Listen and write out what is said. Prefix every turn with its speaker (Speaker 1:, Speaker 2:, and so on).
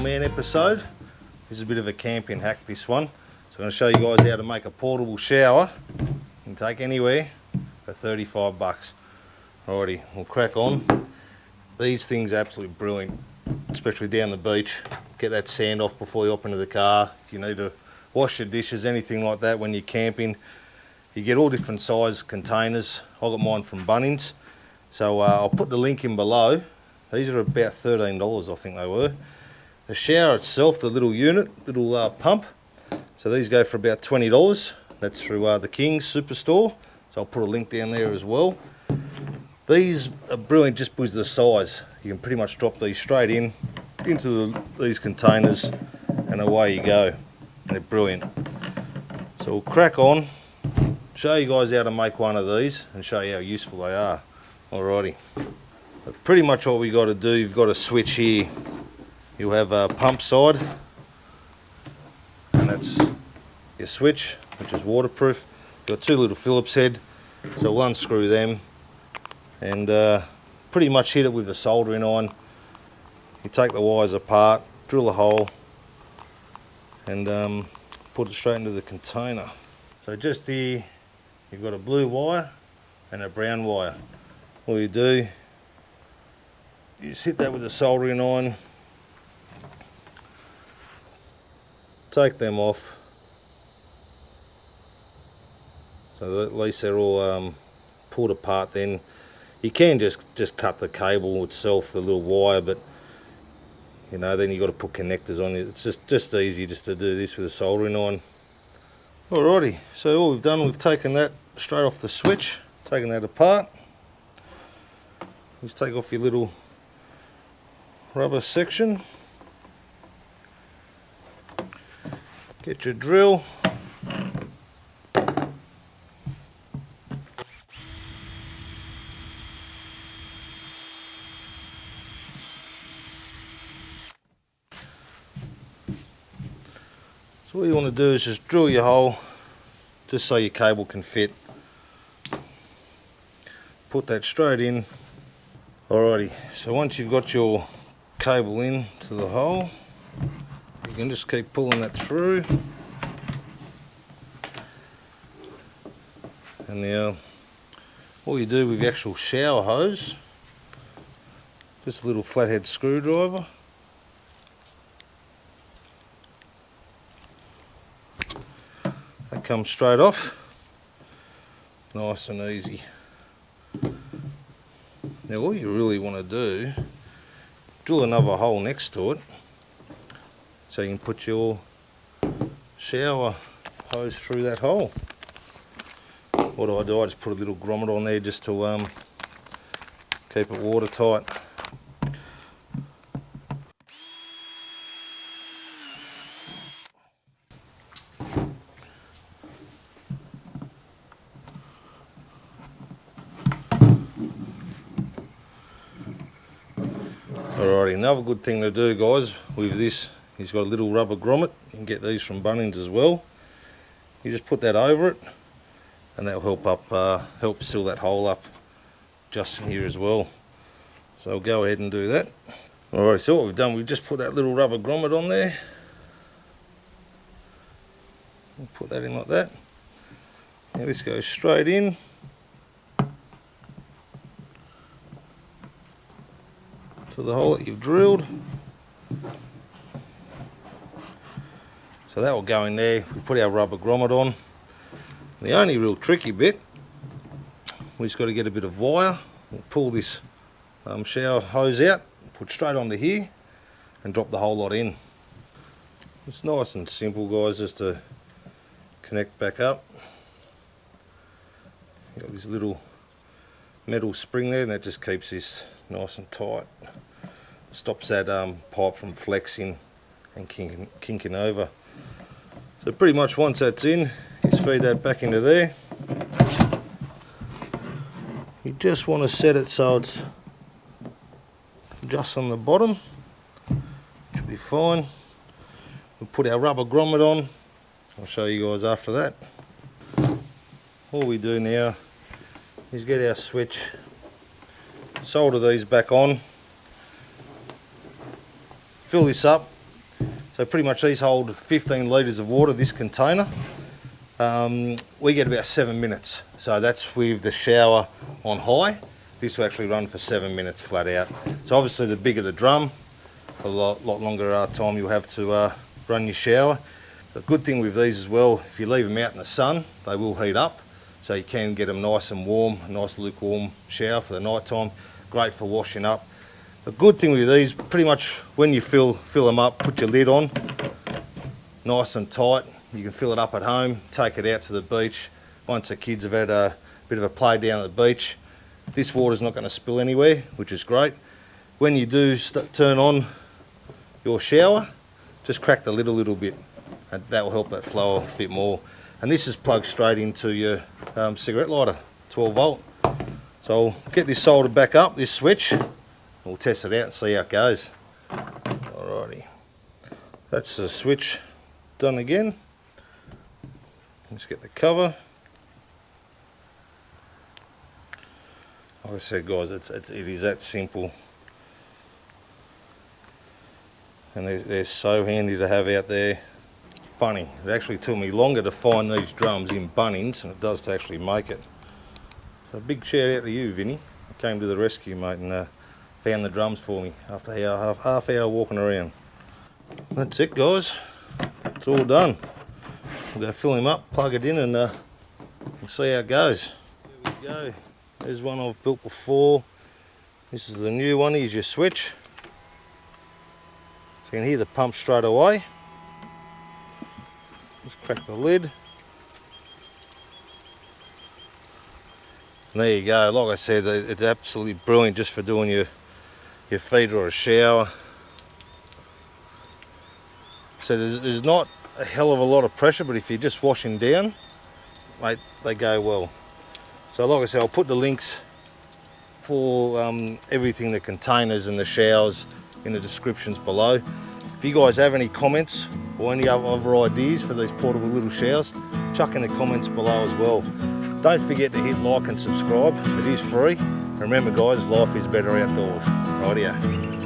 Speaker 1: man episode. This is a bit of a camping hack, this one. So I'm going to show you guys how to make a portable shower. You can take anywhere for 35 bucks. Alrighty, we'll crack on. These things are absolutely brilliant, especially down the beach. Get that sand off before you hop into the car. If you need to wash your dishes, anything like that when you're camping. You get all different size containers. I got mine from Bunnings. So I'll put the link in below. These are about $13, I think they were. The shower itself, the little unit, little pump. So these go for about $20. That's through the King's Superstore. So I'll put a link down there as well. These are brilliant just because of the size. You can pretty much drop these straight in into these containers and away you go. They're brilliant. So we'll crack on, show you guys how to make one of these and show you how useful they are. Alrighty. But pretty much what we got to do, you've got a switch here. You'll have a pump side, and that's your switch, which is waterproof. You've got two little Phillips head, so we'll unscrew them and pretty much hit it with a soldering iron. You take the wires apart, drill a hole, and put it straight into the container. So just here, you've got a blue wire and a brown wire. All you do, you just hit that with a soldering iron, take them off, so that at least they're all pulled apart. Then you can just cut the cable itself, the little wire, but you know, then you got to put connectors on it. It's just easy just to do this with a soldering iron. Alrighty, so all we've done, we've taken that straight off the switch, taken that apart. Just take off your little rubber section. Get your drill. So all you want to do is just drill your hole just so your cable can fit. Put that straight in. Alrighty, so once you've got your cable in to the hole, you can just keep pulling that through. And now all you do with the actual shower hose, just a little flathead screwdriver. That comes straight off, nice and easy. Now all you really want to do, drill another hole next to it so you can put your shower hose through that hole. What do? I just put a little grommet on there just to keep it watertight. Alrighty, another good thing to do, guys, with this, he's got a little rubber grommet. You can get these from Bunnings as well. You just put that over it, and that'll help seal that hole up just in here as well. So I'll go ahead and do that. Alright, so what we've done, we've just put that little rubber grommet on there. We'll put that in like that. Now this goes straight in. To the hole that you've drilled. So that will go in there. We put our rubber grommet on. The only real tricky bit, we just got to get a bit of wire. We'll pull this shower hose out, put straight onto here, and drop the whole lot in. It's nice and simple, guys, just to connect back up. Got this little metal spring there, and that just keeps this nice and tight. Stops that pipe from flexing and kinking over. So pretty much once that's in, just feed that back into there. You just want to set it so it's just on the bottom. Should be fine. We'll put our rubber grommet on. I'll show you guys after that. All we do now is get our switch, solder these back on, fill this up So pretty much these hold 15 litres of water, this container. We get about 7 minutes. So that's with the shower on high. This will actually run for 7 minutes flat out. So obviously the bigger the drum, a lot longer time you'll have to run your shower. The good thing with these as well, if you leave them out in the sun, they will heat up. So you can get them nice and warm, a nice lukewarm shower for the night time. Great for washing up. The good thing with these, pretty much when you fill them up, put your lid on, nice and tight. You can fill it up at home, take it out to the beach. Once the kids have had a bit of a play down at the beach, this water's not going to spill anywhere, which is great. When you do turn on your shower, just crack the lid a little bit, and that will help it flow a bit more. And this is plugged straight into your cigarette lighter, 12 volt. So I'll get this soldered back up, this switch. We'll test it out and see how it goes. Alrighty, that's the switch done again. Let's get the cover. Like I said, guys, it is that simple. And they're so handy to have out there. Funny, it actually took me longer to find these drums in Bunnings than it does to actually make it. So a big shout out to you, Vinny. You came to the rescue, mate, and found the drums for me after half hour walking around. That's it, guys. It's all done. We'll go fill him up, plug it in, and we'll see how it goes. Here we go. There's one I've built before. This is the new one. Here's your switch. So you can hear the pump straight away. Just crack the lid. And there you go. Like I said, it's absolutely brilliant just for doing your feet or a shower. So there's not a hell of a lot of pressure, but if you're just washing down, mate, they go well. So like I said, I'll put the links for everything, the containers and the showers, in the descriptions below. If you guys have any comments or any other ideas for these portable little showers, chuck in the comments below as well. Don't forget to hit like and subscribe. It is free. Remember guys, life is better outdoors. Rightio.